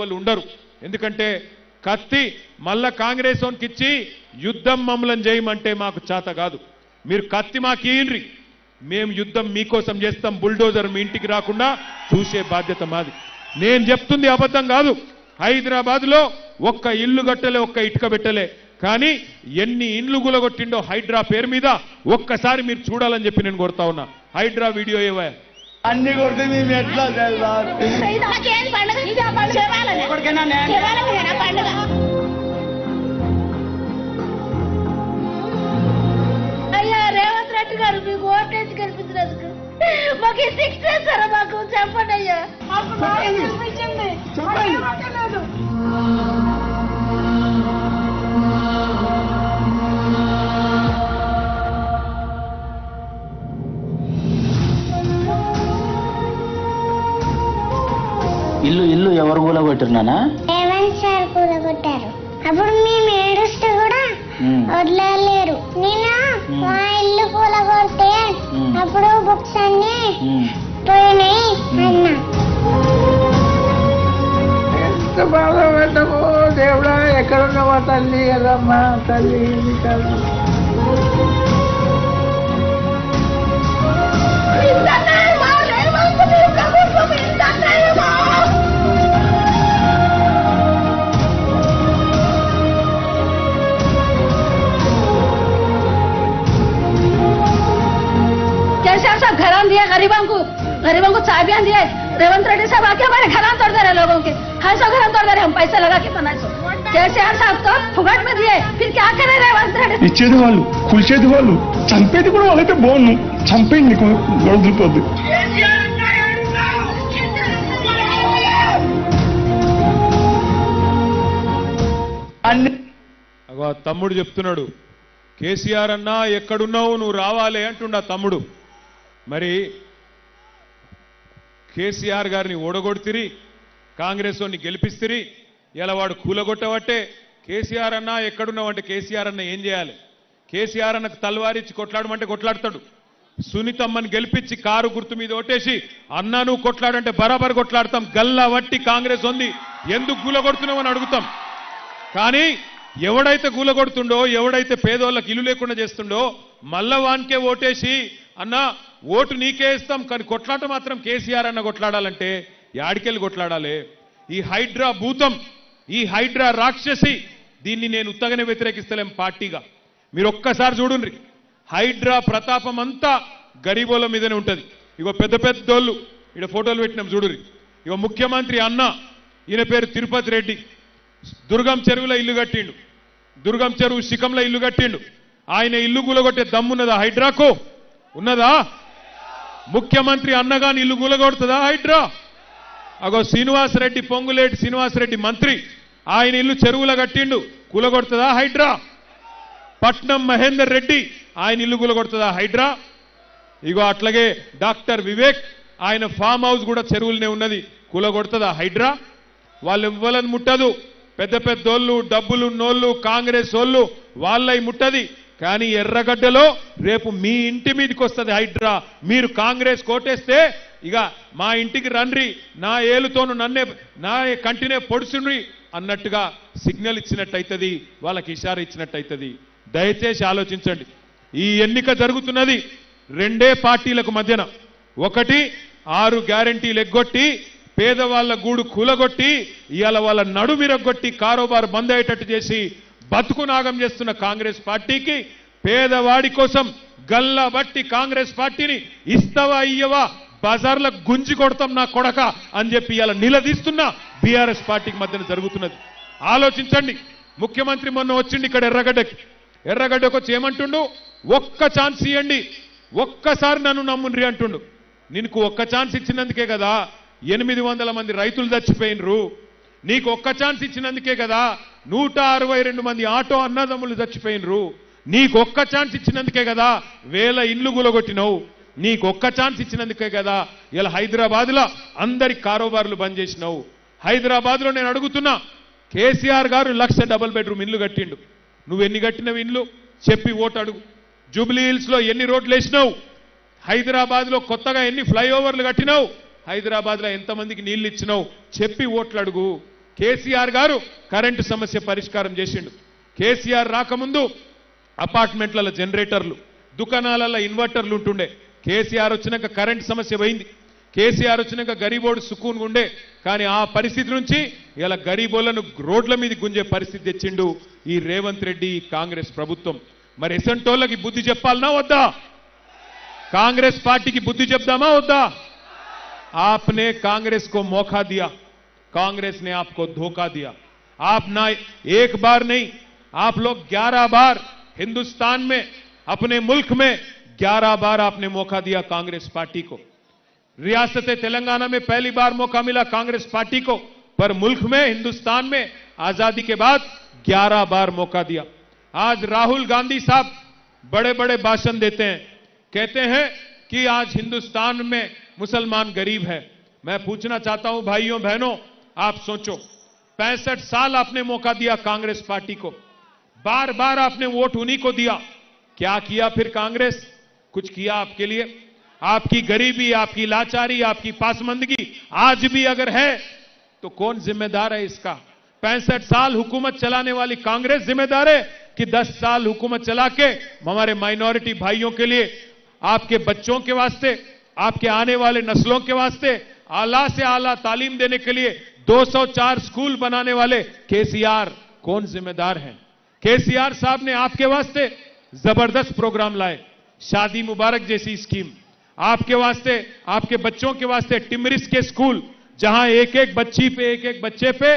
వాళ్ళు ఉండరు. ఎందుకంటే కత్తి మళ్ళా కాంగ్రెస్ వానికి ఇచ్చి యుద్ధం మమ్మల్ని చేయమంటే మాకు చేత కాదు. మీరు కత్తి మాకు ఇయ్యండి, మేము యుద్ధం మీకోసం చేస్తాం. బుల్డోజర్ మీ ఇంటికి రాకుండా చూసే బాధ్యత మాది. నేను చెప్తుంది అబద్ధం కాదు. హైదరాబాద్లో ఒక్క ఇల్లు కట్టలే, ఒక్క ఇటుక పెట్టలే. కానీ ఎన్ని ఇండ్లు గులగొట్టిండో హైడ్రా పేరు మీద ఒక్కసారి మీరు చూడాలని చెప్పి నేను కోరుతా ఉన్నా. హైడ్రా వీడియో ఏవా అన్ని కొడితే మేము ఎట్లా అయ్యా రేవంత్ రెడ్డి గారు మీకు ఓటేసి గెలిపించినందుకు మాకు శిక్ష చేస్తారా? మాకు చెప్పండి అయ్యా. ఇల్లు ఎవరు కూలగొట్టిరున్నానా? రేవంత్ సార్ కూలగొట్టారు. అప్పుడు మేము ఏడుస్తూ కూడా వదలలేరు. నేను మా ఇల్లు కూలగొడితే అప్పుడు బుక్స్ అన్ని పోయినాయి అన్నా. ఎంత బాధ పెట్టమో దేవుడా, ఎక్కడున్నావా తల్లి? కదమ్మా తల్లి కదా. केसीआर साहब घर दिए गरीबों को चाबियां दिए. रेवंत रेड्डी साहब आके हमारे घर तोड़ दे रहे लोगों के. 250 घर तोड़ दे रहे, हम पैसे लगा के 1500. केसीआर साहब तो फुगट में दिए, फिर क्या करे रेवंत रेड्डी? ఇచ్చేది వాళ్ళు, కూల్చేది వాళ్ళు, చంపేది కూడా వాళ్ళైతే బాగుండు. చంపేయండి, గొడవపోద్ది. తమ్ముడు చెప్తున్నాడు, కేసీఆర్ అన్నా ఎక్కడున్నావు, నువ్వు రావాలి అంటుండా తమ్ముడు. మరి కేసీఆర్ గారిని ఓడగొడితిరి, కాంగ్రెస్ వాడిని గెలిపిస్తిరి, ఇలా వాడు కూలగొట్టబట్టే కేసీఆర్ అన్నా ఎక్కడున్నావు అంటే కేసీఆర్ అన్న ఏం చేయాలి? కేసీఆర్ అన్నకు తలవారిచ్చి కొట్లాడమంటే కొట్లాడతాడు. సునీతమ్మని గెలిపించి కారు గుర్తు మీద ఓటేసి అన్నా నువ్వు కొట్లాడంటే బరాబర్ కొట్లాడతాం. గల్లా వట్టి కాంగ్రెస్ ఉంది, ఎందుకు కూలగొడుతున్నావు అని అడుగుతాం. కానీ ఎవడైతే కూలగొడుతుండో, ఎవడైతే పేదోళ్ళకి ఇల్లు లేకుండా చేస్తుండో మళ్ళా వానికే ఓటేసి అన్నా ఓటు నీకే ఇస్తాం, కానీ కొట్లాట మాత్రం కేసీఆర్ అన్న కొట్లాడాలంటే యాడికెళ్ళి కొట్లాడాలి? ఈ హైడ్రా భూతం, ఈ హైడ్రా రాక్షసి, దీన్ని నేను ఉత్తగానే వ్యతిరేకిస్తలేం పార్టీగా. మీరు ఒక్కసారి చూడండి, హైడ్రా ప్రతాపం అంతా గరీబోళ్ళ మీదనే ఉంటుంది. ఇగో పెద్ద పెద్దోళ్ళు ఇక్కడ ఫోటోలు పెట్టినాం చూడురి. ఇగో ముఖ్యమంత్రి అన్న, ఈయన పేరు తిరుపతి రెడ్డి, దుర్గం చెరువులో ఇల్లు కట్టిండు, దుర్గం చెరువు శిఖంలో ఇల్లు కట్టిండు. ఆయన ఇల్లు కూలగొట్టే దమ్మున్నదా హైడ్రాకు? ఉన్నదా? ముఖ్యమంత్రి అన్నగాని ఇల్లు కూలగొడుతుందా హైడ్రా? అగో శ్రీనివాసరెడ్డి, పొంగులేటి శ్రీనివాసరెడ్డి మంత్రి, ఆయన ఇల్లు చెరువులో కట్టిండు, కూలగొడుతుందా హైడ్రా? పట్నం మహేందర్ రెడ్డి, ఆయన ఇల్లు కూలగొడుతుందా హైడ్రా? ఇగో అట్లాగే డాక్టర్ వివేక్, ఆయన ఫామ్ హౌస్ కూడా చెరువులనే ఉన్నది, కూలగొడుతుందా హైడ్రా? వాళ్ళు ఇవ్వాలని ముట్టదు. పెద్ద పెద్దోళ్ళు, డబ్బులు నోళ్ళు, కాంగ్రెస్ వాళ్ళు వాళ్ళై ముట్టది. కానీ ఎర్రగడ్డలో రేపు మీ ఇంటి మీదకి వస్తుంది హైడ్రా. మీరు కాంగ్రెస్ కోటేస్తే ఇక మా ఇంటికి రండ్రి, నా ఏలుతోను నన్నే, నా కంటినే పొడుచుండ్రి అన్నట్టుగా సిగ్నల్ ఇచ్చినట్టయితుంది, వాళ్ళకి ఇషారా ఇచ్చినట్టయితుంది. దయచేసి ఆలోచించండి. ఈ ఎన్నిక జరుగుతున్నది రెండే పార్టీలకు మధ్యన. ఒకటి 6 గ్యారెంటీలు ఎగ్గొట్టి పేదవాళ్ళ గూడు కూలగొట్టి ఇవాళ వాళ్ళ నడుమిరగొట్టి కారోబారు బంద్ అయ్యేటట్టు చేసి బతుకు నాగం చేస్తున్న కాంగ్రెస్ పార్టీకి, పేదవాడి కోసం గల్లా బట్టి కాంగ్రెస్ పార్టీని ఇస్తావా ఇయ్యవా, బజార్ల గుంజి కొడతాం నా కొడక అని చెప్పి ఇవాళ నిలదీస్తున్న బీఆర్ఎస్ పార్టీకి మధ్యన జరుగుతున్నది. ఆలోచించండి. ముఖ్యమంత్రి మొన్న వచ్చిండి ఇక్కడ ఎర్రగడ్డకు వచ్చి ఏమంటుండు? ఒక్క ఛాన్స్ ఇవ్వండి, ఒక్కసారి నన్ను నమ్ముండ్రి అంటుండు. నీకు ఒక్క ఛాన్స్ ఇచ్చినందుకే కదా 800 మంది రైతులు చచ్చిపోయినరు. నీకు ఒక్క ఛాన్స్ ఇచ్చినందుకే కదా 162 మంది ఆటో అన్నదమ్ములు చచ్చిపోయినరు. నీకు ఒక్క ఛాన్స్ ఇచ్చినందుకే కదా 1000 ఇల్లు గులగొట్టినవు. నీకు ఒక్క ఛాన్స్ ఇచ్చినందుకే కదా ఇలా హైదరాబాద్లో అందరి కారోబార్లు బంద్ చేసినావు. హైదరాబాద్లో నేను అడుగుతున్నా, కేసీఆర్ గారు 1,00,000 డబుల్ బెడ్రూమ్ ఇల్లు కట్టిండు. నువ్వు ఎన్ని కట్టినవు ఇల్లు చెప్పి ఓటు అడుగు. జూబ్లీ హిల్స్లో ఎన్ని రోడ్లు వేసినావు? హైదరాబాద్లో కొత్తగా ఎన్ని ఫ్లైఓవర్లు కట్టినావు? హైదరాబాద్లో ఎంతమందికి నీళ్లు ఇచ్చినావు చెప్పి ఓట్లు అడుగు. కేసీఆర్ గారు కరెంటు సమస్య పరిష్కారం చేసిండు. కేసీఆర్ రాకముందు అపార్ట్మెంట్లలో జనరేటర్లు, దుకాణాలలో ఇన్వర్టర్లు ఉంటుండే. కేసీఆర్ వచ్చినాక కరెంట్ సమస్య పోయింది. కేసీఆర్ వచ్చినాక గరీబోడు సుకూన్ ఉండే. కానీ ఆ పరిస్థితి నుంచి ఇలా గరీబోళ్లను రోడ్ల మీద గుంజే పరిస్థితి తెచ్చిండు ఈ రేవంత్ రెడ్డి కాంగ్రెస్ ప్రభుత్వం. మరి ఎసంటోళ్ళకి బుద్ధి చెప్పాలనా వద్దా? కాంగ్రెస్ पार्टी की बुद्धि చెప్దామా వద్దా? आपने कांग्रेस को मौका दिया, कांग्रेस ने आपको धोखा दिया. आप ना एक बार नहीं, आप लोग 11 बार हिंदुस्तान में, अपने मुल्क में 11 बार आपने मौका दिया कांग्रेस पार्टी को. रियासत तेलंगाना में पहली बार मौका मिला कांग्रेस पार्टी को, पर मुल्क में, हिंदुस्तान में आजादी के बाद 11 बार मौका दिया. आज राहुल गांधी साहब बड़े बड़े भाषण देते हैं, कहते हैं कि आज हिंदुस्तान में मुसलमान गरीब है. मैं पूछना चाहता हूं भाइयों बहनों, आप सोचो, 65 साल आपने मौका दिया कांग्रेस पार्टी को, बार बार आपने वोट उन्हीं को दिया. क्या किया फिर कांग्रेस? कुछ किया आपके लिए? आपकी गरीबी, आपकी लाचारी, आपकी पासमंदगी आज भी अगर है तो कौन जिम्मेदार है इसका? 65 साल हुकूमत चलाने वाली कांग्रेस जिम्मेदार है कि 10 साल हुकूमत चला के हमारे माइनॉरिटी भाइयों के लिए, आपके बच्चों के वास्ते, आपके आने वाले नस्लों के वास्ते आला से आला तालीम देने के लिए 204 स्कूल बनाने वाले केसीआर कौन जिम्मेदार हैं? केसीआर साहब ने आपके वास्ते जबरदस्त प्रोग्राम लाए, शादी मुबारक जैसी स्कीम, आपके वास्ते, आपके बच्चों के वास्ते टिमरिस के स्कूल, जहां एक एक बच्ची पे, एक एक बच्चे पे